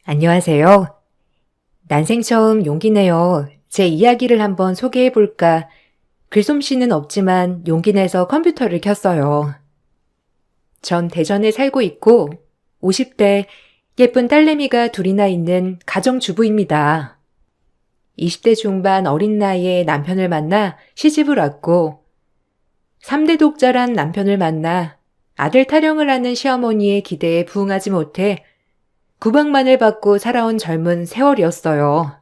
안녕하세요. 난생 처음 용기 내요. 제 이야기를 한번 소개해볼까. 글솜씨는 없지만 용기 내서 컴퓨터를 켰어요. 전 대전에 살고 있고 50대 예쁜 딸내미가 둘이나 있는 가정주부입니다. 20대 중반 어린 나이에 남편을 만나 시집을 왔고 3대 독자란 남편을 만나 아들 타령을 하는 시어머니의 기대에 부응하지 못해 구박만을 받고 살아온 젊은 세월이었어요.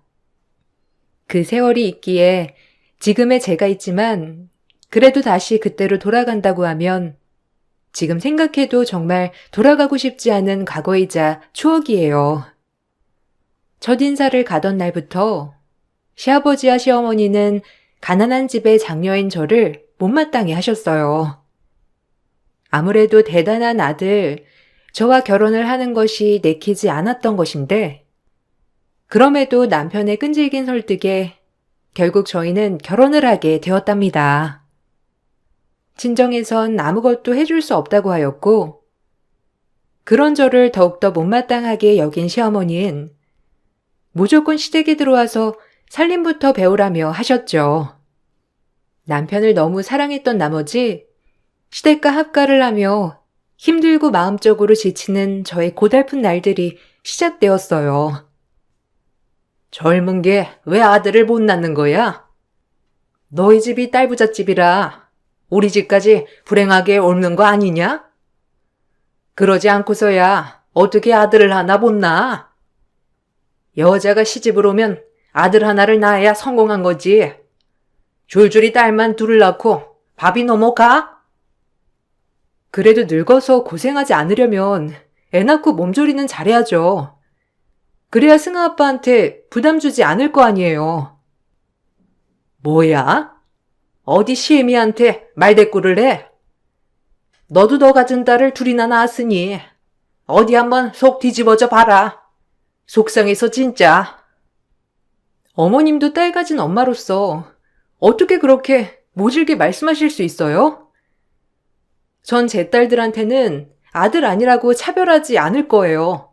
그 세월이 있기에 지금의 제가 있지만 그래도 다시 그때로 돌아간다고 하면 지금 생각해도 정말 돌아가고 싶지 않은 과거이자 추억이에요. 첫인사를 가던 날부터 시아버지와 시어머니는 가난한 집의 장녀인 저를 못마땅해 하셨어요. 아무래도 대단한 아들, 저와 결혼을 하는 것이 내키지 않았던 것인데 그럼에도 남편의 끈질긴 설득에 결국 저희는 결혼을 하게 되었답니다. 친정에선 아무것도 해줄 수 없다고 하였고 그런 저를 더욱더 못마땅하게 여긴 시어머니는 무조건 시댁에 들어와서 살림부터 배우라며 하셨죠. 남편을 너무 사랑했던 나머지 시댁과 합가를 하며 힘들고 마음적으로 지치는 저의 고달픈 날들이 시작되었어요. 젊은 게 왜 아들을 못 낳는 거야? 너희 집이 딸부잣집이라 우리 집까지 불행하게 옮는 거 아니냐? 그러지 않고서야 어떻게 아들을 하나 못 낳아? 여자가 시집을 오면 아들 하나를 낳아야 성공한 거지. 줄줄이 딸만 둘을 낳고 밥이 넘어가? 그래도 늙어서 고생하지 않으려면 애 낳고 몸조리는 잘해야죠. 그래야 승아 아빠한테 부담 주지 않을 거 아니에요. 뭐야? 어디 시애미한테 말대꾸를 해? 너도 너 같은 딸을 둘이나 낳았으니 어디 한번 속 뒤집어져 봐라. 속상해서 진짜. 어머님도 딸 가진 엄마로서 어떻게 그렇게 모질게 말씀하실 수 있어요? 전 제 딸들한테는 아들 아니라고 차별하지 않을 거예요.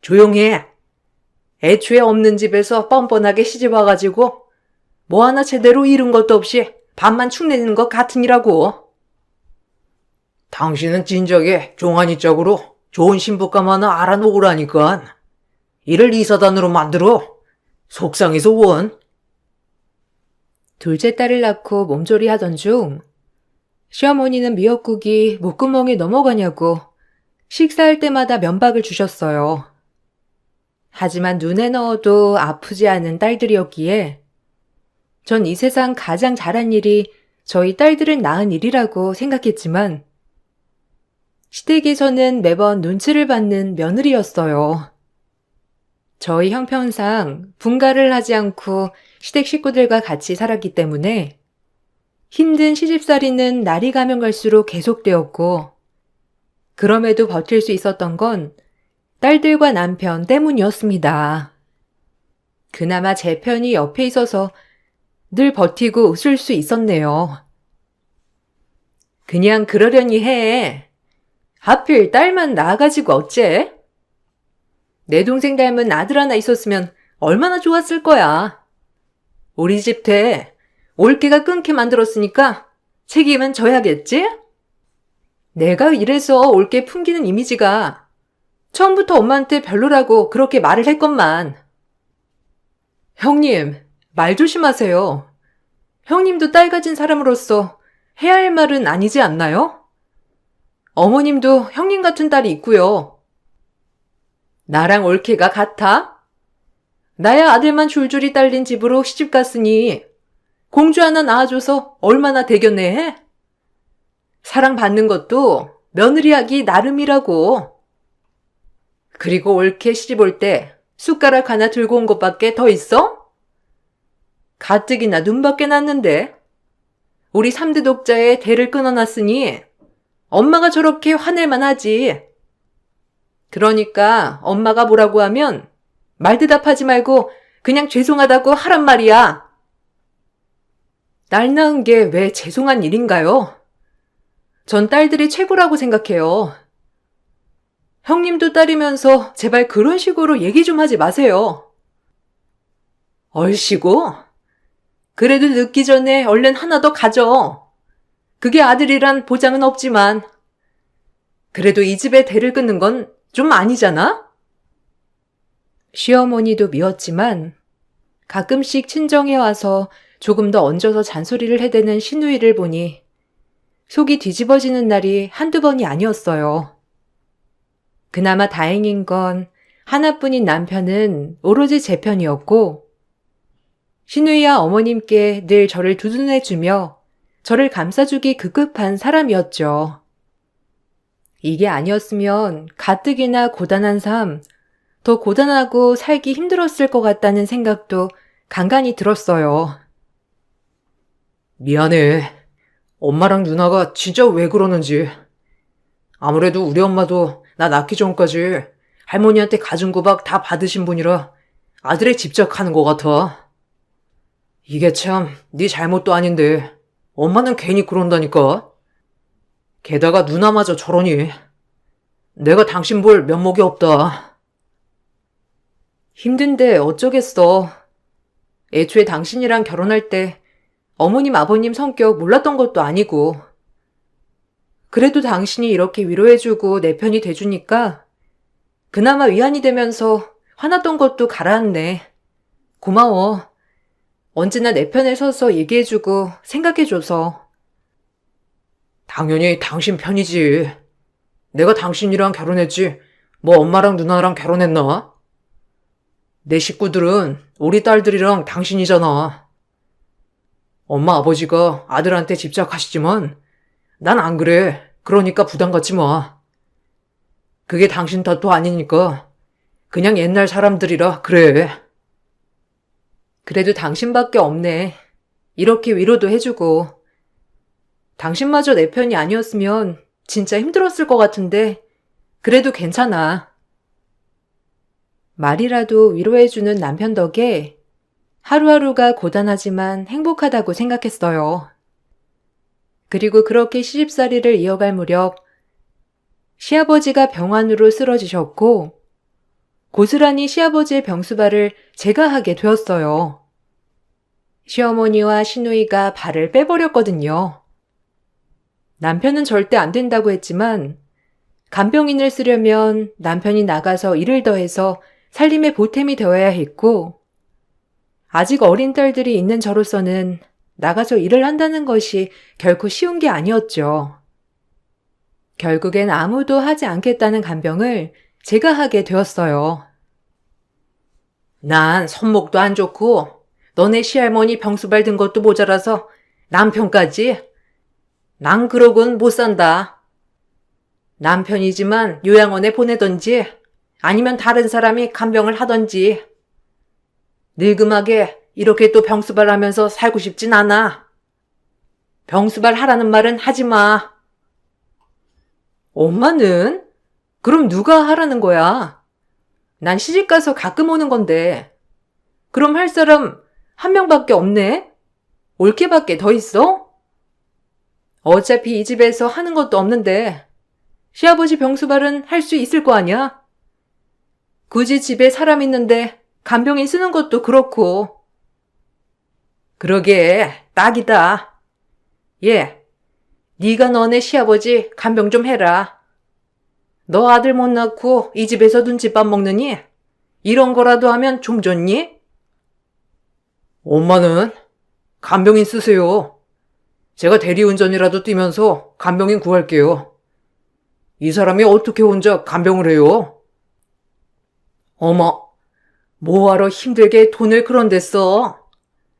조용해. 애초에 없는 집에서 뻔뻔하게 시집 와가지고 뭐 하나 제대로 이룬 것도 없이 밥만 축내는 것 같으니라고. 당신은 진작에 종아니 짝으로 좋은 신부감 하나 알아놓으라니까. 이를 이사단으로 만들어. 속상해서 원. 둘째 딸을 낳고 몸조리 하던 중 시어머니는 미역국이 목구멍에 넘어가냐고 식사할 때마다 면박을 주셨어요. 하지만 눈에 넣어도 아프지 않은 딸들이었기에 전 이 세상 가장 잘한 일이 저희 딸들을 낳은 일이라고 생각했지만 시댁에서는 매번 눈치를 받는 며느리였어요. 저희 형편상 분가를 하지 않고 시댁 식구들과 같이 살았기 때문에 힘든 시집살이는 날이 가면 갈수록 계속되었고 그럼에도 버틸 수 있었던 건 딸들과 남편 때문이었습니다. 그나마 제 편이 옆에 있어서 늘 버티고 웃을 수 있었네요. 그냥 그러려니 해. 하필 딸만 낳아가지고 어째? 내 동생 닮은 아들 하나 있었으면 얼마나 좋았을 거야. 우리 집 돼 올케가 끊게 만들었으니까 책임은 져야겠지? 내가 이래서 올케 풍기는 이미지가 처음부터 엄마한테 별로라고 그렇게 말을 했건만. 형님, 말 조심하세요. 형님도 딸 가진 사람으로서 해야 할 말은 아니지 않나요? 어머님도 형님 같은 딸이 있고요. 나랑 올케가 같아? 나야 아들만 줄줄이 딸린 집으로 시집 갔으니 공주 하나 낳아줘서 얼마나 대견해? 사랑받는 것도 며느리 하기 나름이라고. 그리고 올케 시집 올 때 숟가락 하나 들고 온 것밖에 더 있어? 가뜩이나 눈밖에 났는데. 우리 3대 독자의 대를 끊어놨으니 엄마가 저렇게 화낼만 하지. 그러니까 엄마가 뭐라고 하면 말대답하지 말고 그냥 죄송하다고 하란 말이야. 딸 낳은 게 왜 죄송한 일인가요? 전 딸들이 최고라고 생각해요. 형님도 딸이면서 제발 그런 식으로 얘기 좀 하지 마세요. 얼씨구? 그래도 늦기 전에 얼른 하나 더 가져. 그게 아들이란 보장은 없지만 그래도 이 집에 대를 끊는 건 좀 아니잖아? 시어머니도 미웠지만 가끔씩 친정에 와서 조금 더 얹어서 잔소리를 해대는 시누이를 보니 속이 뒤집어지는 날이 한두 번이 아니었어요. 그나마 다행인 건 하나뿐인 남편은 오로지 제 편이었고 시누이와 어머님께 늘 저를 두둔해주며 저를 감싸주기 급급한 사람이었죠. 이게 아니었으면 가뜩이나 고단한 삶, 더 고단하고 살기 힘들었을 것 같다는 생각도 간간히 들었어요. 미안해. 엄마랑 누나가 진짜 왜 그러는지. 아무래도 우리 엄마도 나 낳기 전까지 할머니한테 가진 구박 다 받으신 분이라 아들에 집착하는 것 같아. 이게 참 네 잘못도 아닌데 엄마는 괜히 그런다니까. 게다가 누나마저 저러니 내가 당신 볼 면목이 없다. 힘든데 어쩌겠어. 애초에 당신이랑 결혼할 때 어머님 아버님 성격 몰랐던 것도 아니고 그래도 당신이 이렇게 위로해주고 내 편이 돼주니까 그나마 위안이 되면서 화났던 것도 가라앉네. 고마워. 언제나 내 편에 서서 얘기해주고 생각해줘서. 당연히 당신 편이지. 내가 당신이랑 결혼했지 뭐 엄마랑 누나랑 결혼했나? 내 식구들은 우리 딸들이랑 당신이잖아. 엄마 아버지가 아들한테 집착하시지만 난 안 그래. 그러니까 부담 갖지 마. 그게 당신 탓도 아니니까 그냥 옛날 사람들이라 그래. 그래도 당신밖에 없네. 이렇게 위로도 해주고. 당신마저 내 편이 아니었으면 진짜 힘들었을 것 같은데 그래도 괜찮아. 말이라도 위로해주는 남편 덕에 하루하루가 고단하지만 행복하다고 생각했어요. 그리고 그렇게 시집살이를 이어갈 무렵 시아버지가 병환으로 쓰러지셨고 고스란히 시아버지의 병수발을 제가 하게 되었어요. 시어머니와 시누이가 발을 빼버렸거든요. 남편은 절대 안 된다고 했지만 간병인을 쓰려면 남편이 나가서 일을 더해서 살림의 보탬이 되어야 했고 아직 어린 딸들이 있는 저로서는 나가서 일을 한다는 것이 결코 쉬운 게 아니었죠. 결국엔 아무도 하지 않겠다는 간병을 제가 하게 되었어요. 난 손목도 안 좋고 너네 시할머니 병수발 든 것도 모자라서 남편까지? 난 그러곤 못 산다. 남편이지만 요양원에 보내던지 아니면 다른 사람이 간병을 하던지. 늙음하게 이렇게 또 병수발 하면서 살고 싶진 않아. 병수발 하라는 말은 하지 마. 엄마는? 그럼 누가 하라는 거야? 난 시집가서 가끔 오는 건데. 그럼 할 사람 한 명밖에 없네? 올케밖에 더 있어? 어차피 이 집에서 하는 것도 없는데 시아버지 병수발은 할 수 있을 거 아니야? 굳이 집에 사람 있는데 간병인 쓰는 것도 그렇고. 그러게 딱이다. 예, 네가 너네 시아버지 간병 좀 해라. 너 아들 못 낳고 이 집에서 눈칫밥 먹느니 이런 거라도 하면 좀 좋니? 엄마는 간병인 쓰세요. 제가 대리운전이라도 뛰면서 간병인 구할게요. 이 사람이 어떻게 혼자 간병을 해요? 어머, 뭐하러 힘들게 돈을 그런 데 써?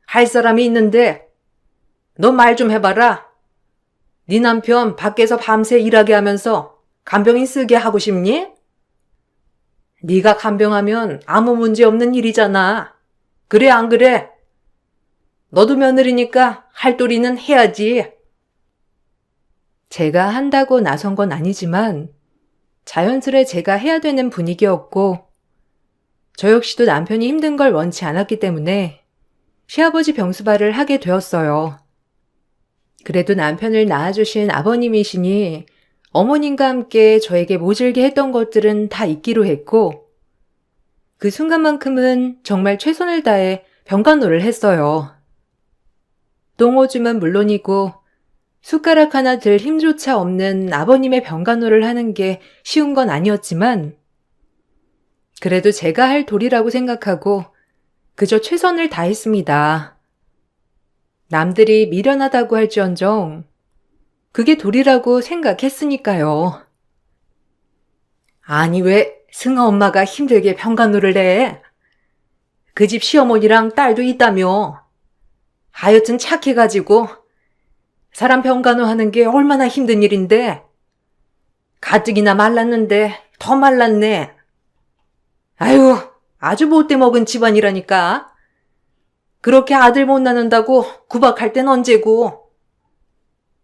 할 사람이 있는데 너 말 좀 해봐라. 네 남편 밖에서 밤새 일하게 하면서 간병인 쓰게 하고 싶니? 네가 간병하면 아무 문제 없는 일이잖아. 그래 안 그래? 너도 며느리니까 할 도리는 해야지. 제가 한다고 나선 건 아니지만 자연스레 제가 해야 되는 분위기였고 저 역시도 남편이 힘든 걸 원치 않았기 때문에 시아버지 병수발을 하게 되었어요. 그래도 남편을 낳아주신 아버님이시니 어머님과 함께 저에게 모질게 했던 것들은 다 잊기로 했고, 그 순간만큼은 정말 최선을 다해 병간호를 했어요. 똥오줌은 물론이고 숟가락 하나 들 힘조차 없는 아버님의 병간호를 하는 게 쉬운 건 아니었지만 그래도 제가 할 도리라고 생각하고 그저 최선을 다했습니다. 남들이 미련하다고 할지언정 그게 도리라고 생각했으니까요. 아니 왜 승아 엄마가 힘들게 병간호를 해? 그 집 시어머니랑 딸도 있다며. 하여튼 착해가지고 사람 병간호 하는 게 얼마나 힘든 일인데. 가뜩이나 말랐는데 더 말랐네. 아유, 아주 못돼 먹은 집안이라니까. 그렇게 아들 못 낳는다고 구박할 땐 언제고.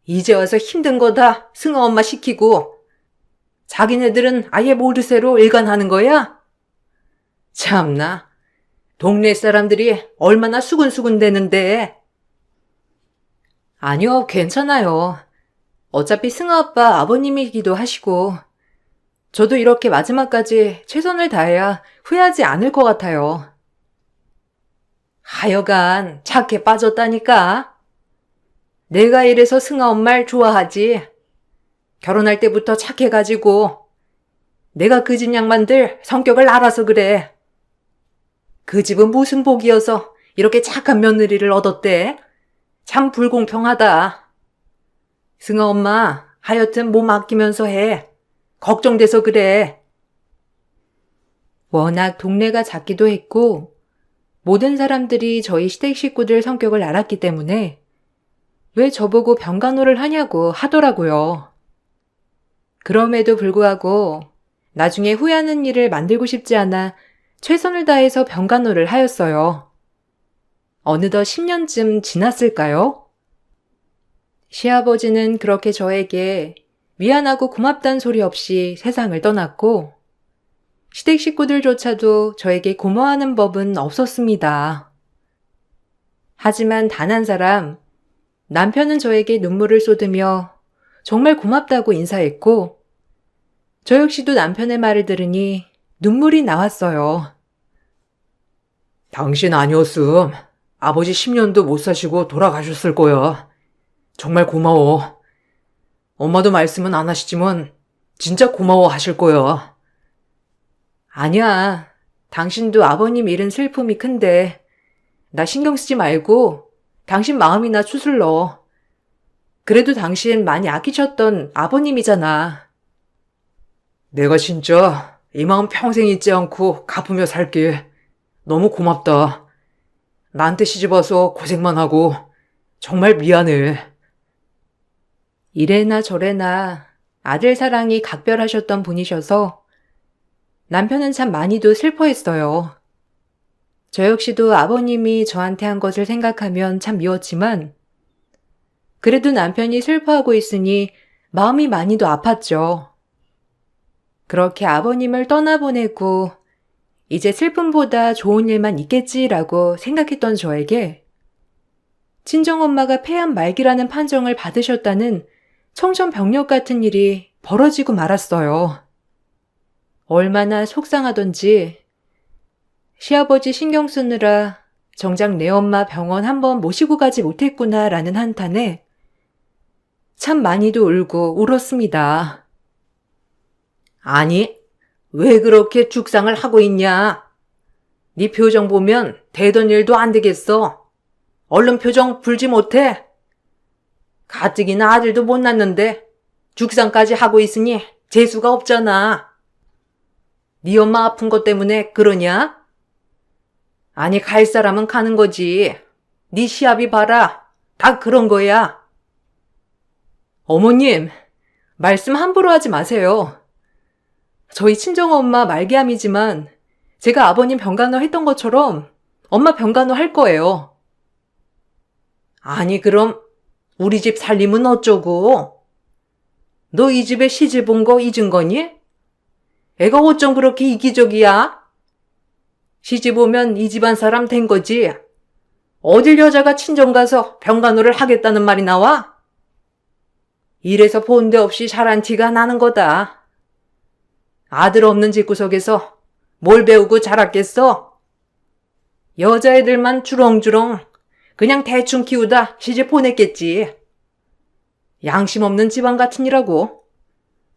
이제 와서 힘든 거다 승아 엄마 시키고 자기네들은 아예 모르쇠로 일관하는 거야? 참나, 동네 사람들이 얼마나 수근수근 대는데. 아니요, 괜찮아요. 어차피 승아 아빠 아버님이기도 하시고 저도 이렇게 마지막까지 최선을 다해야 후회하지 않을 것 같아요. 하여간 착해 빠졌다니까. 내가 이래서 승아 엄마를 좋아하지. 결혼할 때부터 착해가지고 내가 그 집 양반들 성격을 알아서 그래. 그 집은 무슨 복이어서 이렇게 착한 며느리를 얻었대. 참 불공평하다. 승아 엄마, 하여튼 몸 아끼면서 해. 걱정돼서 그래. 워낙 동네가 작기도 했고 모든 사람들이 저희 시댁 식구들 성격을 알았기 때문에 왜 저보고 병간호를 하냐고 하더라고요. 그럼에도 불구하고 나중에 후회하는 일을 만들고 싶지 않아 최선을 다해서 병간호를 하였어요. 어느덧 10년쯤 지났을까요? 시아버지는 그렇게 저에게 미안하고 고맙단 소리 없이 세상을 떠났고 시댁 식구들조차도 저에게 고마워하는 법은 없었습니다. 하지만 단 한 사람, 남편은 저에게 눈물을 쏟으며 정말 고맙다고 인사했고 저 역시도 남편의 말을 들으니 눈물이 나왔어요. 당신 아니었음. 아버지 10년도 못 사시고 돌아가셨을 거야. 정말 고마워. 엄마도 말씀은 안 하시지만 진짜 고마워 하실 거야. 아니야. 당신도 아버님 잃은 슬픔이 큰데 나 신경 쓰지 말고 당신 마음이나 추슬러. 그래도 당신 많이 아끼셨던 아버님이잖아. 내가 진짜 이 마음 평생 잊지 않고 갚으며 살게. 너무 고맙다. 나한테 시집와서 고생만 하고 정말 미안해. 이래나 저래나 아들 사랑이 각별하셨던 분이셔서 남편은 참 많이도 슬퍼했어요. 저 역시도 아버님이 저한테 한 것을 생각하면 참 미웠지만 그래도 남편이 슬퍼하고 있으니 마음이 많이도 아팠죠. 그렇게 아버님을 떠나보내고 이제 슬픔보다 좋은 일만 있겠지라고 생각했던 저에게 친정엄마가 폐암 말기라는 판정을 받으셨다는 청천벽력 같은 일이 벌어지고 말았어요. 얼마나 속상하던지 시아버지 신경 쓰느라 정작 내 엄마 병원 한번 모시고 가지 못했구나라는 한탄에 참 많이도 울고 울었습니다. 아니, 왜 그렇게 죽상을 하고 있냐? 네 표정 보면 되던 일도 안 되겠어. 얼른 표정 불지 못해. 가뜩이나 아들도 못 낳는데 죽상까지 하고 있으니 재수가 없잖아. 네 엄마 아픈 것 때문에 그러냐? 아니, 갈 사람은 가는 거지. 네 시합이 봐라. 다 그런 거야. 어머님, 말씀 함부로 하지 마세요. 저희 친정엄마 말기암이지만 제가 아버님 병간호 했던 것처럼 엄마 병간호 할 거예요. 아니, 그럼 우리 집 살림은 어쩌고? 너 이 집에 시집 온 거 잊은 거니? 애가 어쩜 그렇게 이기적이야? 시집 오면 이 집안 사람 된 거지. 어딜 여자가 친정 가서 병간호를 하겠다는 말이 나와? 이래서 본데 없이 잘한 티가 나는 거다. 아들 없는 집구석에서 뭘 배우고 자랐겠어? 여자애들만 주렁주렁 그냥 대충 키우다 시집 보냈겠지. 양심 없는 집안 같으니라고.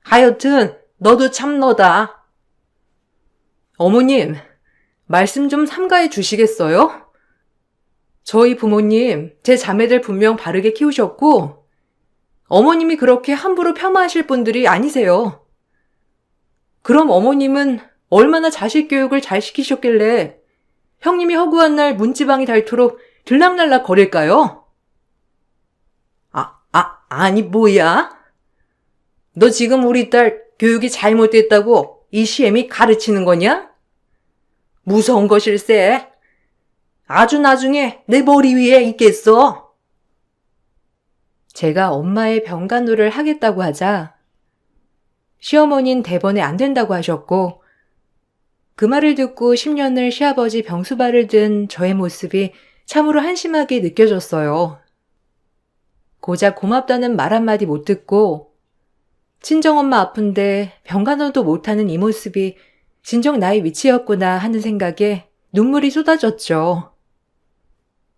하여튼 너도 참 너다. 어머님, 말씀 좀 삼가해 주시겠어요? 저희 부모님, 제 자매들 분명 바르게 키우셨고 어머님이 그렇게 함부로 폄하하실 분들이 아니세요. 그럼 어머님은 얼마나 자식 교육을 잘 시키셨길래 형님이 허구한 날 문지방이 닳도록 들락날락 거릴까요? 아니 뭐야? 너 지금 우리 딸 교육이 잘못됐다고 이 시엠이 가르치는 거냐? 무서운 것일세. 아주 나중에 내 머리 위에 있겠어. 제가 엄마의 병간호를 하겠다고 하자 시어머니는 대번에 안 된다고 하셨고 그 말을 듣고 10년을 시아버지 병수발을 든 저의 모습이 참으로 한심하게 느껴졌어요. 고작 고맙다는 말 한마디 못 듣고 친정엄마 아픈데 병간호도 못하는 이 모습이 진정 나의 위치였구나 하는 생각에 눈물이 쏟아졌죠.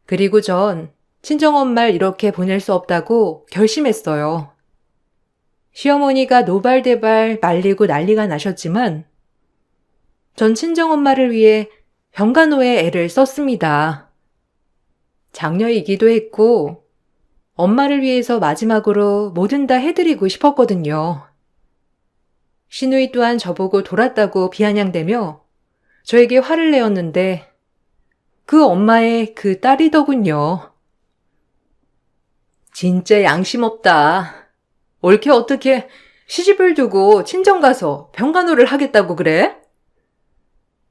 그리고 전 친정엄마를 이렇게 보낼 수 없다고 결심했어요. 시어머니가 노발대발 말리고 난리가 나셨지만 전 친정엄마를 위해 병간호에 애를 썼습니다. 장녀이기도 했고 엄마를 위해서 마지막으로 뭐든 다 해드리고 싶었거든요. 시누이 또한 저보고 돌았다고 비아냥대며 저에게 화를 내었는데 그 엄마의 그 딸이더군요. 진짜 양심 없다. 옳게 어떻게 시집을 두고 친정 가서 병간호를 하겠다고 그래?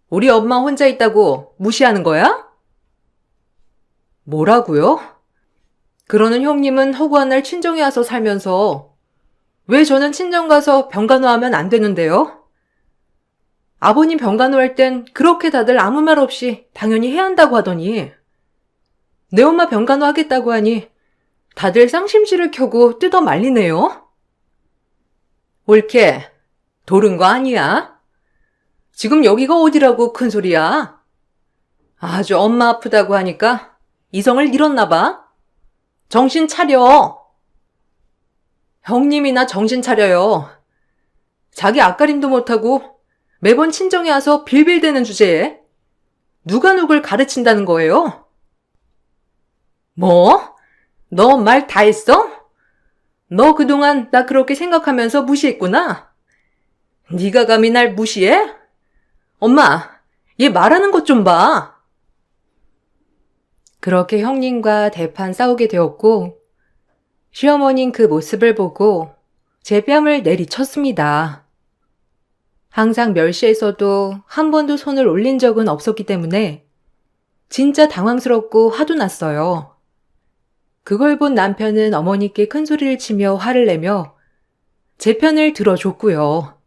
우리 엄마 혼자 있다고 무시하는 거야? 뭐라고요? 그러는 형님은 허구한 날 친정에 와서 살면서 왜 저는 친정 가서 병간호하면 안 되는데요? 아버님 병간호할 땐 그렇게 다들 아무 말 없이 당연히 해야 한다고 하더니 내 엄마 병간호 하겠다고 하니 다들 쌍심지를 켜고 뜯어 말리네요. 옳게 도른 거 아니야? 지금 여기가 어디라고 큰 소리야? 아주 엄마 아프다고 하니까 이성을 잃었나 봐. 정신 차려. 형님이나 정신 차려요. 자기 앞가림도 못하고 매번 친정에 와서 빌빌대는 주제에 누가 누굴 가르친다는 거예요? 뭐? 너 말 다 했어? 너 그동안 나 그렇게 생각하면서 무시했구나? 네가 감히 날 무시해? 엄마, 얘 말하는 것 좀 봐. 그렇게 형님과 대판 싸우게 되었고 시어머니는 그 모습을 보고 제 뺨을 내리쳤습니다. 항상 멸시해서도 한 번도 손을 올린 적은 없었기 때문에 진짜 당황스럽고 화도 났어요. 그걸 본 남편은 어머니께 큰 소리를 치며 화를 내며 제 편을 들어줬고요.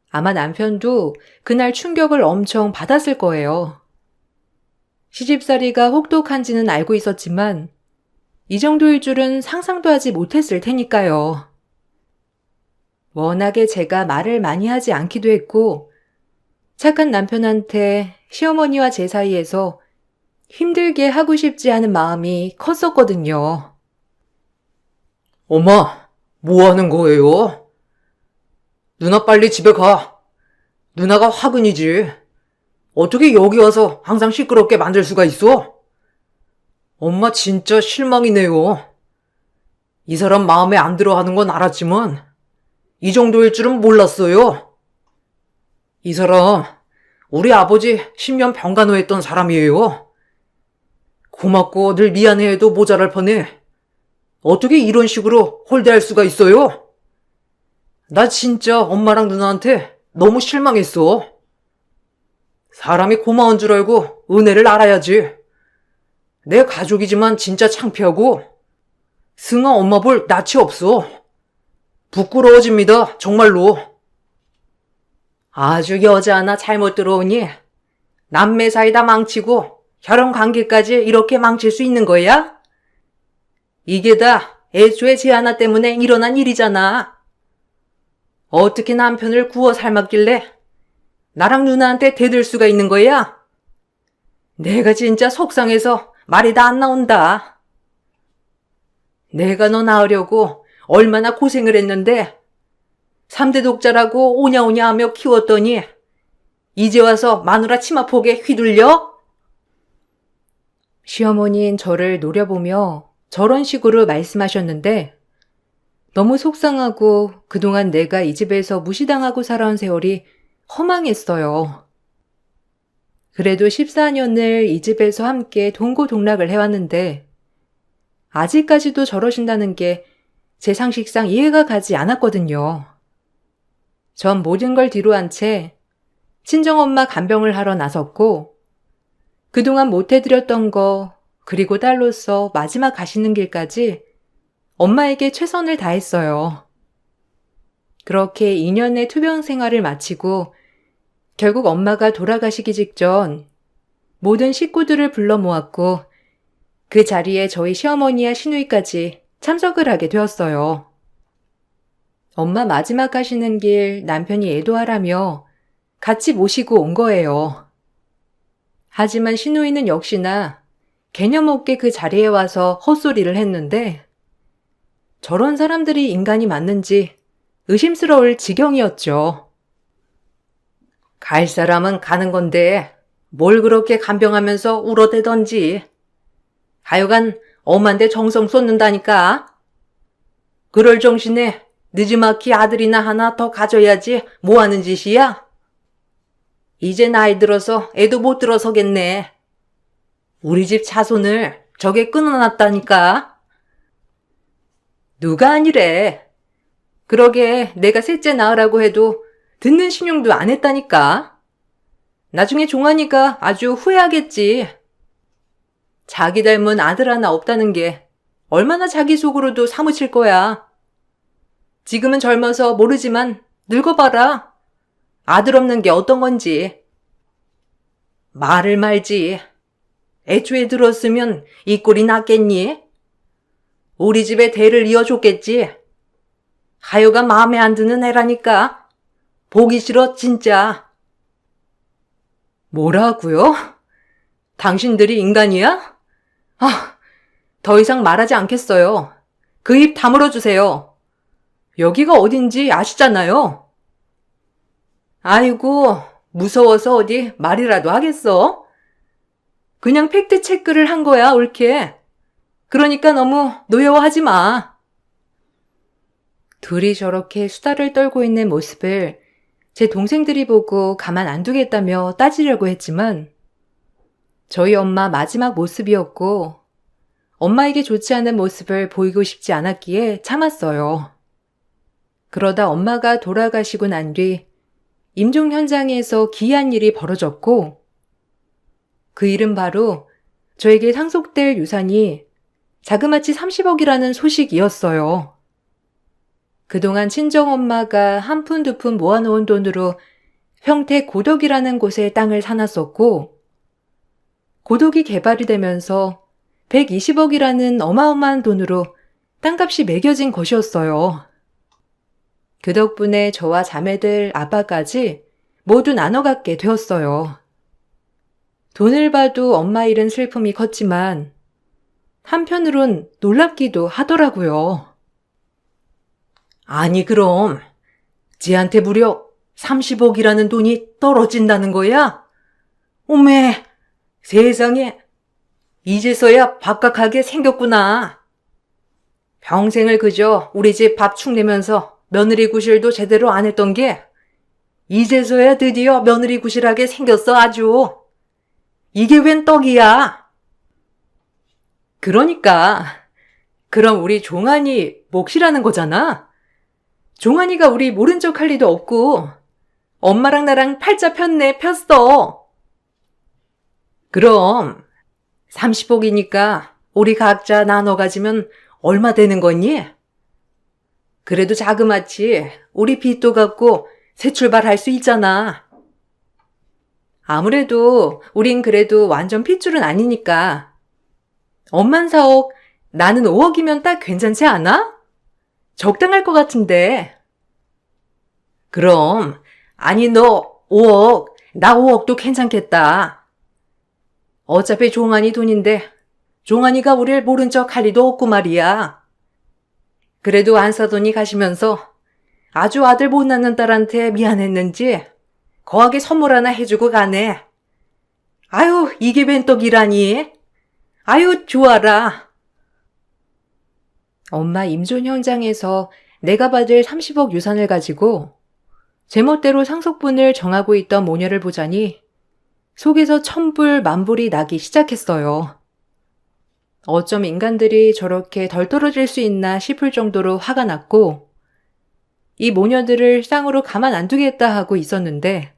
아마 남편도 그날 충격을 엄청 받았을 거예요. 시집살이가 혹독한지는 알고 있었지만 이 정도일 줄은 상상도 하지 못했을 테니까요. 워낙에 제가 말을 많이 하지 않기도 했고 착한 남편한테 시어머니와 제 사이에서 힘들게 하고 싶지 않은 마음이 컸었거든요. 엄마, 뭐 하는 거예요? 누나 빨리 집에 가. 누나가 화근이지. 어떻게 여기 와서 항상 시끄럽게 만들 수가 있어? 엄마 진짜 실망이네요. 이 사람 마음에 안 들어 하는 건 알았지만 이 정도일 줄은 몰랐어요. 이 사람 우리 아버지 10년 병간호했던 사람이에요. 고맙고 늘 미안해해도 모자랄 뻔해. 어떻게 이런 식으로 홀대할 수가 있어요? 나 진짜 엄마랑 누나한테 너무 실망했어. 사람이 고마운 줄 알고 은혜를 알아야지. 내 가족이지만 진짜 창피하고 승아 엄마 볼 낯이 없어. 부끄러워집니다, 정말로. 아주 여자 하나 잘못 들어오니 남매 사이 다 망치고 혈연 관계까지 이렇게 망칠 수 있는 거야? 이게 다 애초에 쟤 하나 때문에 일어난 일이잖아. 어떻게 남편을 구워 삶았길래 나랑 누나한테 대들 수가 있는 거야? 내가 진짜 속상해서 말이 다 안 나온다. 내가 너 낳으려고 얼마나 고생을 했는데 3대 독자라고 오냐오냐 하며 키웠더니 이제 와서 마누라 치마폭에 휘둘려? 시어머니는 저를 노려보며 저런 식으로 말씀하셨는데 너무 속상하고 그동안 내가 이 집에서 무시당하고 살아온 세월이 허망했어요. 그래도 14년을 이 집에서 함께 동고동락을 해왔는데 아직까지도 저러신다는 게 제 상식상 이해가 가지 않았거든요. 전 모든 걸 뒤로한 채 친정엄마 간병을 하러 나섰고 그동안 못해드렸던 거 그리고 딸로서 마지막 가시는 길까지 엄마에게 최선을 다했어요. 그렇게 2년의 투병 생활을 마치고 결국 엄마가 돌아가시기 직전 모든 식구들을 불러 모았고 그 자리에 저희 시어머니와 시누이까지 참석을 하게 되었어요. 엄마 마지막 가시는 길 남편이 애도하라며 같이 모시고 온 거예요. 하지만 시누이는 역시나 개념 없게 그 자리에 와서 헛소리를 했는데 저런 사람들이 인간이 맞는지 의심스러울 지경이었죠. 갈 사람은 가는 건데 뭘 그렇게 간병하면서 울어대던지. 하여간 엄한테 정성 쏟는다니까. 그럴 정신에 느지막이 아들이나 하나 더 가져야지 뭐 하는 짓이야? 이제 나이 들어서 애도 못 들어서겠네. 우리 집 자손을 저게 끊어놨다니까. 누가 아니래. 그러게 내가 셋째 낳으라고 해도 듣는 신용도 안 했다니까. 나중에 종환이가 아주 후회하겠지. 자기 닮은 아들 하나 없다는 게 얼마나 자기 속으로도 사무칠 거야. 지금은 젊어서 모르지만 늙어봐라. 아들 없는 게 어떤 건지. 말을 말지. 애초에 들었으면 이 꼴이 났겠니? 우리 집에 대를 이어줬겠지. 하여간 마음에 안 드는 애라니까. 보기 싫어 진짜. 뭐라고요? 당신들이 인간이야? 더 이상 말하지 않겠어요. 그 입 다물어주세요. 여기가 어딘지 아시잖아요. 아이고, 무서워서 어디 말이라도 하겠어? 그냥 팩트 체크를 한 거야, 옳게. 그러니까 너무 노여워하지 마. 둘이 저렇게 수다를 떨고 있는 모습을 제 동생들이 보고 가만 안 두겠다며 따지려고 했지만 저희 엄마 마지막 모습이었고 엄마에게 좋지 않은 모습을 보이고 싶지 않았기에 참았어요. 그러다 엄마가 돌아가시고 난 뒤 임종 현장에서 기이한 일이 벌어졌고 그 일은 바로 저에게 상속될 유산이 자그마치 30억이라는 소식이었어요. 그동안 친정엄마가 한 푼 두 푼 모아놓은 돈으로 평택 고덕이라는 곳에 땅을 사놨었고 고덕이 개발이 되면서 120억이라는 어마어마한 돈으로 땅값이 매겨진 것이었어요. 그 덕분에 저와 자매들 아빠까지 모두 나눠 갖게 되었어요. 돈을 봐도 엄마 일은 슬픔이 컸지만 한편으론 놀랍기도 하더라고요. 아니 그럼 쟤한테 무려 30억이라는 돈이 떨어진다는 거야? 오메 세상에 이제서야 박각하게 생겼구나. 평생을 그저 우리 집 밥 축내면서 며느리 구실도 제대로 안 했던 게 이제서야 드디어 며느리 구실하게 생겼어 아주. 이게 웬 떡이야. 그러니까 그럼 우리 종환이 몫이라는 거잖아. 종환이가 우리 모른 척 할 리도 없고 엄마랑 나랑 팔자 폈어. 그럼 30억이니까 우리 각자 나눠 가지면 얼마 되는 거니? 그래도 자그마치 우리 빚도 갚고 새 출발할 수 있잖아. 아무래도 우린 그래도 완전 핏줄은 아니니까 엄만 4억, 나는 5억이면 딱 괜찮지 않아? 적당할 것 같은데. 그럼, 아니 너 5억, 나 5억도 괜찮겠다. 어차피 종환이 돈인데 종환이가 우릴 모른 척 할 리도 없고 말이야. 그래도 안사돈이 가시면서 아주 아들 못 낳는 딸한테 미안했는지 거하게 선물 하나 해주고 가네. 아유, 이게 웬 떡이라니. 아유, 좋아라. 엄마 임종 현장에서 내가 받을 30억 유산을 가지고 제멋대로 상속분을 정하고 있던 모녀를 보자니 속에서 천불 만불이 나기 시작했어요. 어쩜 인간들이 저렇게 덜 떨어질 수 있나 싶을 정도로 화가 났고 이 모녀들을 쌍으로 가만 안 두겠다 하고 있었는데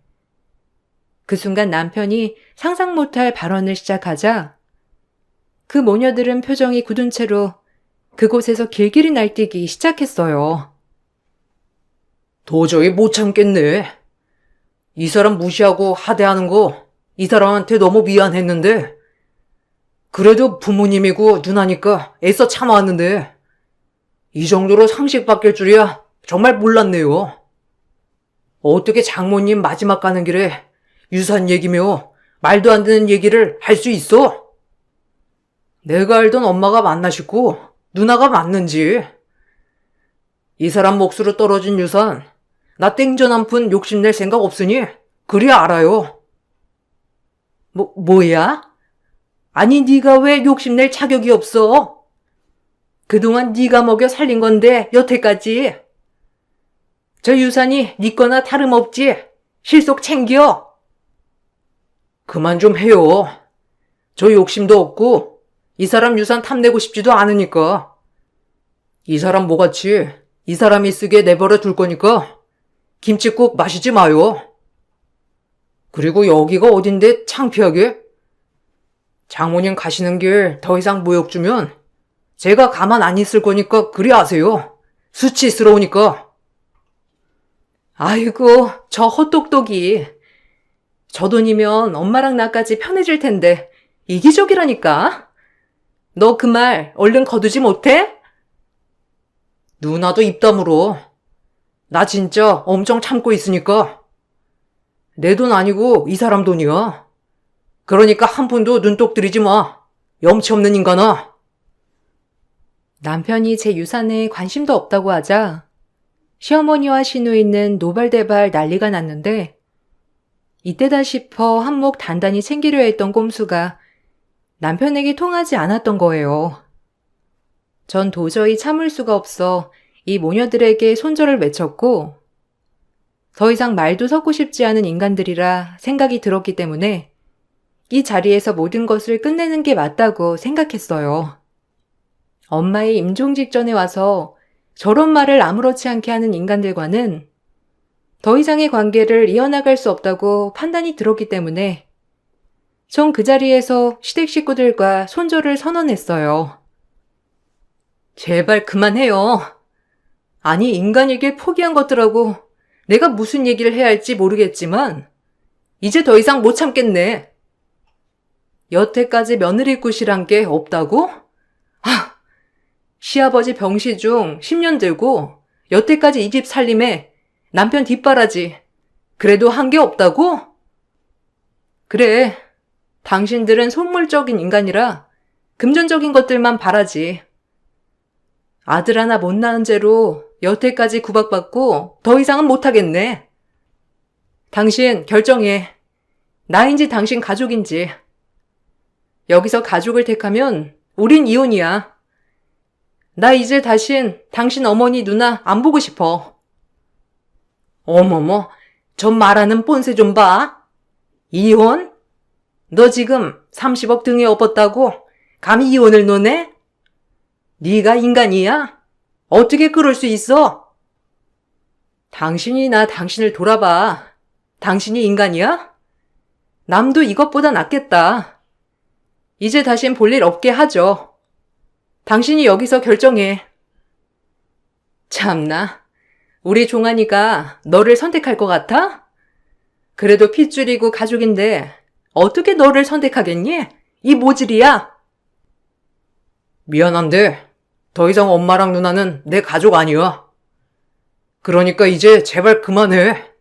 그 순간 남편이 상상 못할 발언을 시작하자 그 모녀들은 표정이 굳은 채로 그곳에서 길길이 날뛰기 시작했어요. 도저히 못 참겠네. 이 사람 무시하고 하대하는 거 이 사람한테 너무 미안했는데 그래도 부모님이고 누나니까 애써 참아왔는데 이 정도로 상식 바뀔 줄이야 정말 몰랐네요. 어떻게 장모님 마지막 가는 길에 유산 얘기며 말도 안 되는 얘기를 할 수 있어? 내가 알던 엄마가 맞나 싶고 누나가 맞는지. 이 사람 몫으로 떨어진 유산 나 땡전 한 푼 욕심낼 생각 없으니 그리 알아요. 뭐야? 아니 네가 왜 욕심낼 자격이 없어? 그동안 네가 먹여 살린 건데 여태까지. 저 유산이 네 거나 다름없지. 실속 챙겨. 그만 좀 해요. 저 욕심도 없고 이 사람 유산 탐내고 싶지도 않으니까. 이 사람 뭐같이 이 사람이 쓰게 내버려 둘 거니까 김칫국 마시지 마요. 그리고 여기가 어딘데 창피하게? 장모님 가시는 길 더 이상 모욕 주면 제가 가만 안 있을 거니까 그리 아세요. 수치스러우니까. 아이고, 저 헛똑똑이. 저 돈이면 엄마랑 나까지 편해질 텐데 이기적이라니까. 너 그 말 얼른 거두지 못해? 누나도 입 다물어. 나 진짜 엄청 참고 있으니까. 내 돈 아니고 이 사람 돈이야. 그러니까 한 푼도 눈독 들이지 마. 염치 없는 인간아. 남편이 제 유산에 관심도 없다고 하자 시어머니와 시누이는 노발대발 난리가 났는데 이때다 싶어 한몫 단단히 챙기려 했던 꼼수가 남편에게 통하지 않았던 거예요. 전 도저히 참을 수가 없어 이 모녀들에게 손절을 외쳤고 더 이상 말도 섞고 싶지 않은 인간들이라 생각이 들었기 때문에 이 자리에서 모든 것을 끝내는 게 맞다고 생각했어요. 엄마의 임종 직전에 와서 저런 말을 아무렇지 않게 하는 인간들과는 더 이상의 관계를 이어나갈 수 없다고 판단이 들었기 때문에 전 그 자리에서 시댁 식구들과 손절을 선언했어요. 제발 그만해요. 아니 인간이길 포기한 것들하고 내가 무슨 얘기를 해야 할지 모르겠지만 이제 더 이상 못 참겠네. 여태까지 며느리 굿이란 게 없다고? 시아버지 병시 중 10년 들고 여태까지 이 집 살림에 남편 뒷바라지 그래도 한 게 없다고? 그래, 당신들은 속물적인 인간이라 금전적인 것들만 바라지. 아들 하나 못 낳은 죄로 여태까지 구박받고 더 이상은 못하겠네. 당신 결정해. 나인지 당신 가족인지. 여기서 가족을 택하면 우린 이혼이야. 나 이제 다신 당신 어머니 누나 안 보고 싶어. 어머머, 저 말하는 뻔세 좀 봐. 이혼? 너 지금 30억 등에 업었다고 감히 이혼을 논해? 네가 인간이야? 어떻게 그럴 수 있어? 당신이 당신을 돌아봐. 당신이 인간이야? 남도 이것보다 낫겠다. 이제 다신 볼 일 없게 하죠. 당신이 여기서 결정해. 참나, 우리 종환이가 너를 선택할 것 같아? 그래도 핏줄이고 가족인데 어떻게 너를 선택하겠니? 이 모질이야. 미안한데 더 이상 엄마랑 누나는 내 가족 아니야. 그러니까 이제 제발 그만해.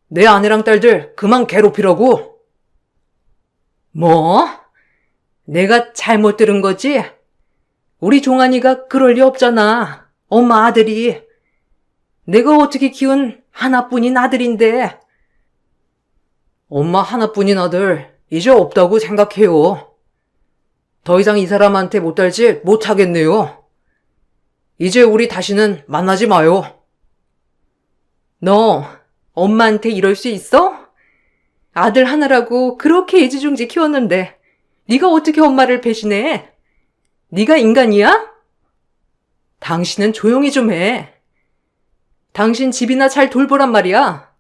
내 아내랑 딸들 그만 괴롭히라고. 뭐? 내가 잘못 들은 거지? 우리 종환이가 그럴 리 없잖아. 엄마 아들이. 내가 어떻게 키운 하나뿐인 아들인데. 엄마 하나뿐인 아들 이제 없다고 생각해요. 더 이상 이 사람한테 못달지 못하겠네요. 이제 우리 다시는 만나지 마요. 너 엄마한테 이럴 수 있어? 아들 하나라고 그렇게 애지중지 키웠는데 네가 어떻게 엄마를 배신해? 네가 인간이야? 당신은 조용히 좀 해. 당신 집이나 잘 돌보란 말이야.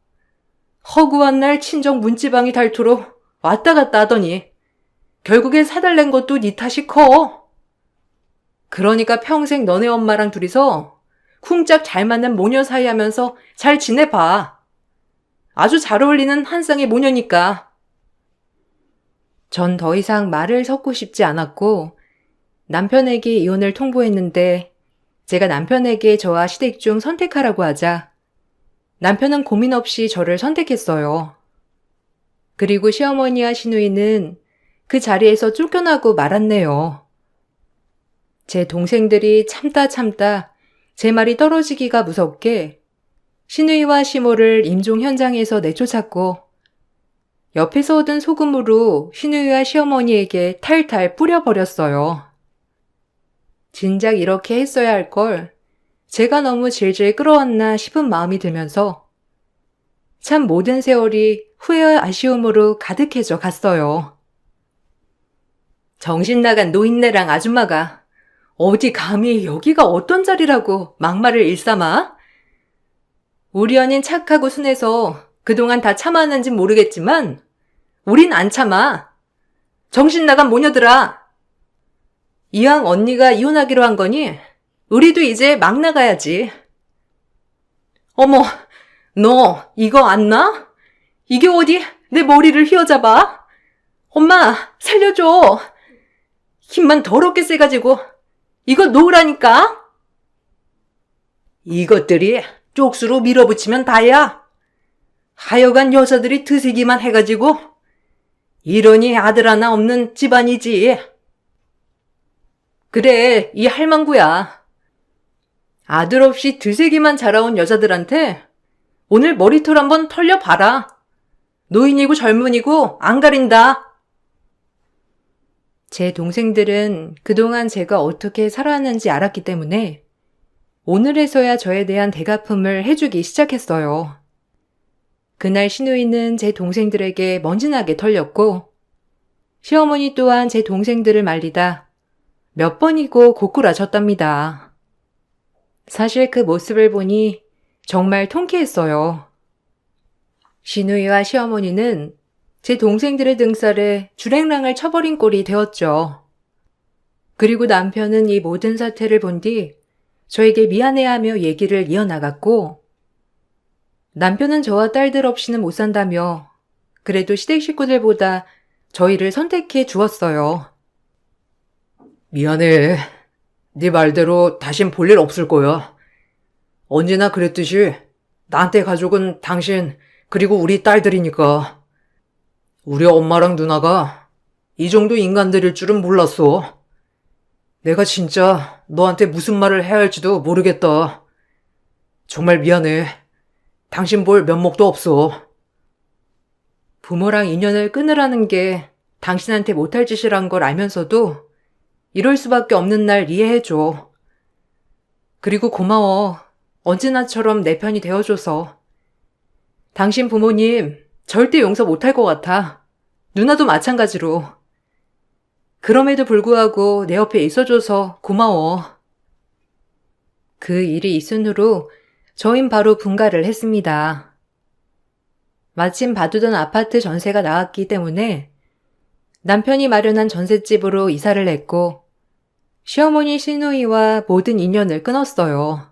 허구한 날 친정 문지방이 닳도록 왔다 갔다 하더니 결국엔 사달란 것도 네 탓이 커. 그러니까 평생 너네 엄마랑 둘이서 쿵짝 잘 맞는 모녀 사이 하면서 잘 지내봐. 아주 잘 어울리는 한 쌍의 모녀니까. 전 더 이상 말을 섞고 싶지 않았고 남편에게 이혼을 통보했는데 제가 남편에게 저와 시댁 중 선택하라고 하자 남편은 고민 없이 저를 선택했어요. 그리고 시어머니와 시누이는 그 자리에서 쫓겨나고 말았네요. 제 동생들이 참다 제 말이 떨어지기가 무섭게 시누이와 시모를 임종 현장에서 내쫓았고 옆에서 얻은 소금으로 시누이와 시어머니에게 탈탈 뿌려버렸어요. 진작 이렇게 했어야 할 걸 제가 너무 질질 끌어왔나 싶은 마음이 들면서 참 모든 세월이 후회와 아쉬움으로 가득해져 갔어요. 정신 나간 노인네랑 아줌마가 어디 감히 여기가 어떤 자리라고 막말을 일삼아? 우리 언닌 착하고 순해서 그동안 다 참았는진 모르겠지만 우린 안 참아. 정신 나간 모녀들아. 이왕 언니가 이혼하기로 한 거니 우리도 이제 막 나가야지. 어머, 너 이거 안 나? 이게 어디 내 머리를 휘어잡아? 엄마, 살려줘. 힘만 더럽게 세가지고 이거 놓으라니까. 이것들이 쪽수로 밀어붙이면 다야. 하여간 여자들이 드세기만 해가지고 이러니 아들 하나 없는 집안이지. 그래, 이 할망구야. 아들 없이 드세기만 자라온 여자들한테 오늘 머리털 한번 털려봐라. 노인이고 젊은이고 안 가린다. 제 동생들은 그동안 제가 어떻게 살아왔는지 알았기 때문에 오늘에서야 저에 대한 대갚음을 해주기 시작했어요. 그날 시누이는 제 동생들에게 먼지나게 털렸고 시어머니 또한 제 동생들을 말리다 몇 번이고 고꾸라졌답니다. 사실 그 모습을 보니 정말 통쾌했어요. 시누이와 시어머니는 제 동생들의 등살에 주랭랑을 쳐버린 꼴이 되었죠. 그리고 남편은 이 모든 사태를 본 뒤 저에게 미안해하며 얘기를 이어나갔고 남편은 저와 딸들 없이는 못 산다며 그래도 시댁 식구들보다 저희를 선택해 주었어요. 미안해. 네 말대로 다신 볼 일 없을 거야. 언제나 그랬듯이 나한테 가족은 당신 그리고 우리 딸들이니까. 우리 엄마랑 누나가 이 정도 인간들일 줄은 몰랐어. 내가 진짜 너한테 무슨 말을 해야 할지도 모르겠다. 정말 미안해. 당신 볼 면목도 없어. 부모랑 인연을 끊으라는 게 당신한테 못할 짓이란 걸 알면서도 이럴 수밖에 없는 날 이해해줘. 그리고 고마워. 언제나처럼 내 편이 되어줘서. 당신 부모님 절대 용서 못할 것 같아. 누나도 마찬가지로. 그럼에도 불구하고 내 옆에 있어줘서 고마워. 그 일이 있은 후로 저흰 바로 분가를 했습니다. 마침 봐두던 아파트 전세가 나왔기 때문에 남편이 마련한 전셋집으로 이사를 했고 시어머니 시누이와 모든 인연을 끊었어요.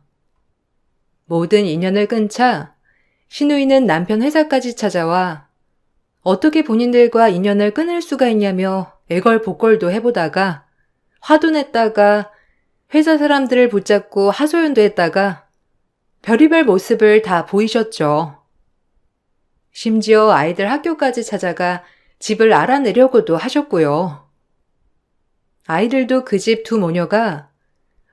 모든 인연을 끊자 시누이는 남편 회사까지 찾아와 어떻게 본인들과 인연을 끊을 수가 있냐며 애걸복걸도 해보다가 화도 냈다가 회사 사람들을 붙잡고 하소연도 했다가 별의별 모습을 다 보이셨죠. 심지어 아이들 학교까지 찾아가 집을 알아내려고도 하셨고요. 아이들도 그 집 두 모녀가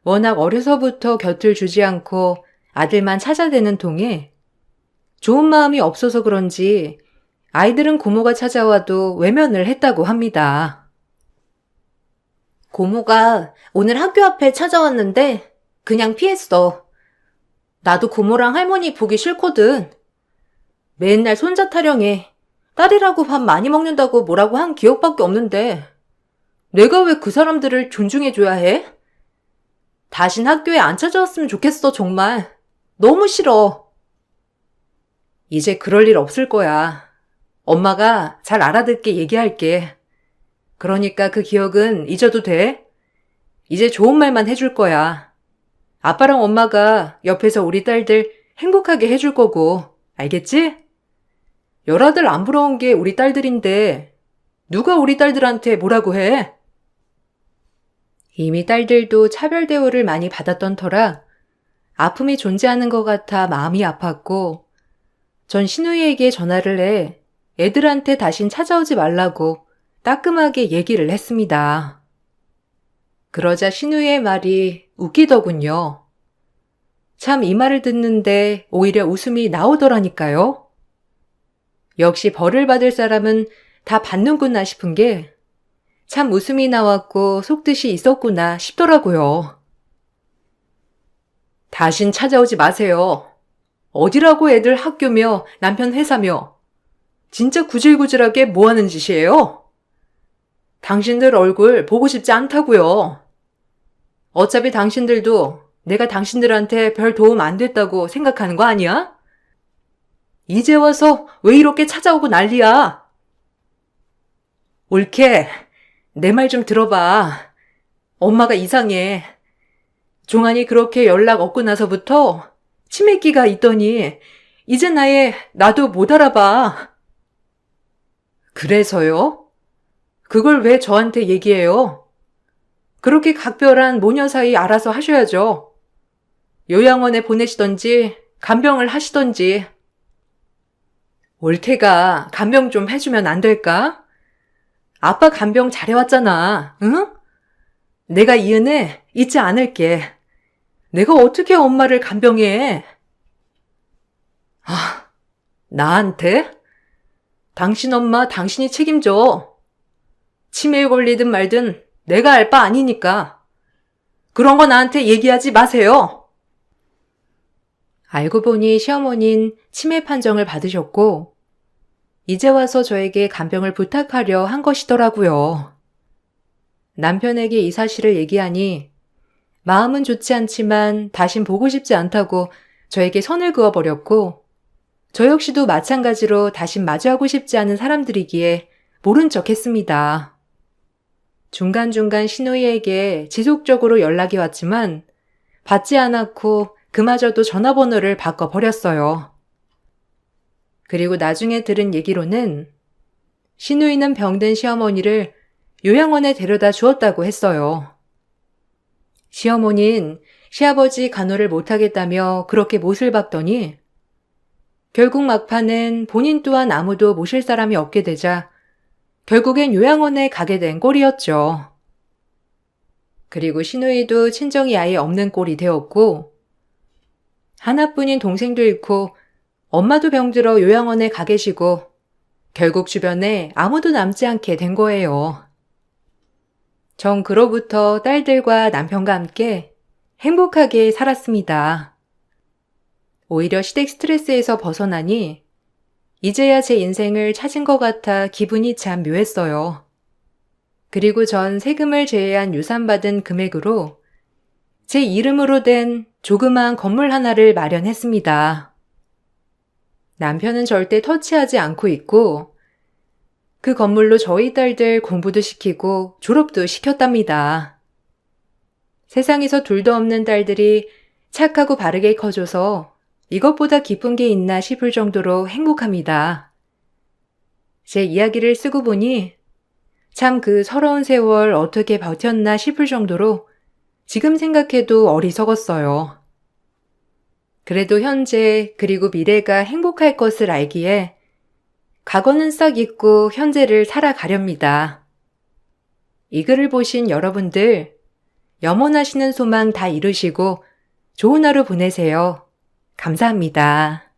워낙 어려서부터 곁을 주지 않고 아들만 찾아대는 통에 좋은 마음이 없어서 그런지 아이들은 고모가 찾아와도 외면을 했다고 합니다. 고모가 오늘 학교 앞에 찾아왔는데 그냥 피했어. 나도 고모랑 할머니 보기 싫거든. 맨날 손자 타령해. 딸이라고 밥 많이 먹는다고 뭐라고 한 기억밖에 없는데 내가 왜 그 사람들을 존중해줘야 해? 다신 학교에 안 찾아왔으면 좋겠어, 정말. 너무 싫어. 이제 그럴 일 없을 거야. 엄마가 잘 알아듣게 얘기할게. 그러니까 그 기억은 잊어도 돼. 이제 좋은 말만 해줄 거야. 아빠랑 엄마가 옆에서 우리 딸들 행복하게 해줄 거고, 알겠지? 열아들 안 부러운 게 우리 딸들인데 누가 우리 딸들한테 뭐라고 해? 이미 딸들도 차별 대우를 많이 받았던 터라 아픔이 존재하는 것 같아 마음이 아팠고 전 신우이에게 전화를 해 애들한테 다신 찾아오지 말라고 따끔하게 얘기를 했습니다. 그러자 신우이의 말이 웃기더군요. 참 이 말을 듣는데 오히려 웃음이 나오더라니까요. 역시 벌을 받을 사람은 다 받는구나 싶은 게 참 웃음이 나왔고 속뜻이 있었구나 싶더라고요. 다신 찾아오지 마세요. 어디라고 애들 학교며 남편 회사며 진짜 구질구질하게 뭐하는 짓이에요? 당신들 얼굴 보고 싶지 않다고요. 어차피 당신들도 내가 당신들한테 별 도움 안 됐다고 생각하는 거 아니야? 이제 와서 왜 이렇게 찾아오고 난리야? 옳게 내 말 좀 들어봐. 엄마가 이상해. 종환이 그렇게 연락 없고 나서부터 치매기가 있더니 이제 나도 못 알아봐. 그래서요? 그걸 왜 저한테 얘기해요? 그렇게 각별한 모녀 사이 알아서 하셔야죠. 요양원에 보내시던지 간병을 하시던지. 올케가 간병 좀 해주면 안 될까? 아빠 간병 잘해왔잖아, 응? 내가 이 은혜 잊지 않을게. 내가 어떻게 엄마를 간병해? 나한테? 당신 엄마 당신이 책임져. 치매에 걸리든 말든 내가 알 바 아니니까. 그런 거 나한테 얘기하지 마세요. 알고 보니 시어머니는 치매 판정을 받으셨고 이제 와서 저에게 간병을 부탁하려 한 것이더라고요. 남편에게 이 사실을 얘기하니 마음은 좋지 않지만 다신 보고 싶지 않다고 저에게 선을 그어버렸고 저 역시도 마찬가지로 다신 마주하고 싶지 않은 사람들이기에 모른 척 했습니다. 중간중간 신우이에게 지속적으로 연락이 왔지만 받지 않았고 그마저도 전화번호를 바꿔버렸어요. 그리고 나중에 들은 얘기로는 신우이는 병든 시어머니를 요양원에 데려다 주었다고 했어요. 시어머니는 시아버지 간호를 못하겠다며 그렇게 못을 박더니 결국 막판엔 본인 또한 아무도 모실 사람이 없게 되자 결국엔 요양원에 가게 된 꼴이었죠. 그리고 신우이도 친정이 아예 없는 꼴이 되었고 하나뿐인 동생도 잃고 엄마도 병들어 요양원에 가 계시고 결국 주변에 아무도 남지 않게 된 거예요. 전 그로부터 딸들과 남편과 함께 행복하게 살았습니다. 오히려 시댁 스트레스에서 벗어나니 이제야 제 인생을 찾은 것 같아 기분이 참 묘했어요. 그리고 전 세금을 제외한 유산받은 금액으로 제 이름으로 된 조그마한 건물 하나를 마련했습니다. 남편은 절대 터치하지 않고 있고 그 건물로 저희 딸들 공부도 시키고 졸업도 시켰답니다. 세상에서 둘도 없는 딸들이 착하고 바르게 커져서 이것보다 기쁜 게 있나 싶을 정도로 행복합니다. 제 이야기를 쓰고 보니 참 그 서러운 세월 어떻게 버텼나 싶을 정도로 지금 생각해도 어리석었어요. 그래도 현재 그리고 미래가 행복할 것을 알기에 과거는 싹 잊고 현재를 살아가렵니다. 이 글을 보신 여러분들, 염원하시는 소망 다 이루시고 좋은 하루 보내세요. 감사합니다.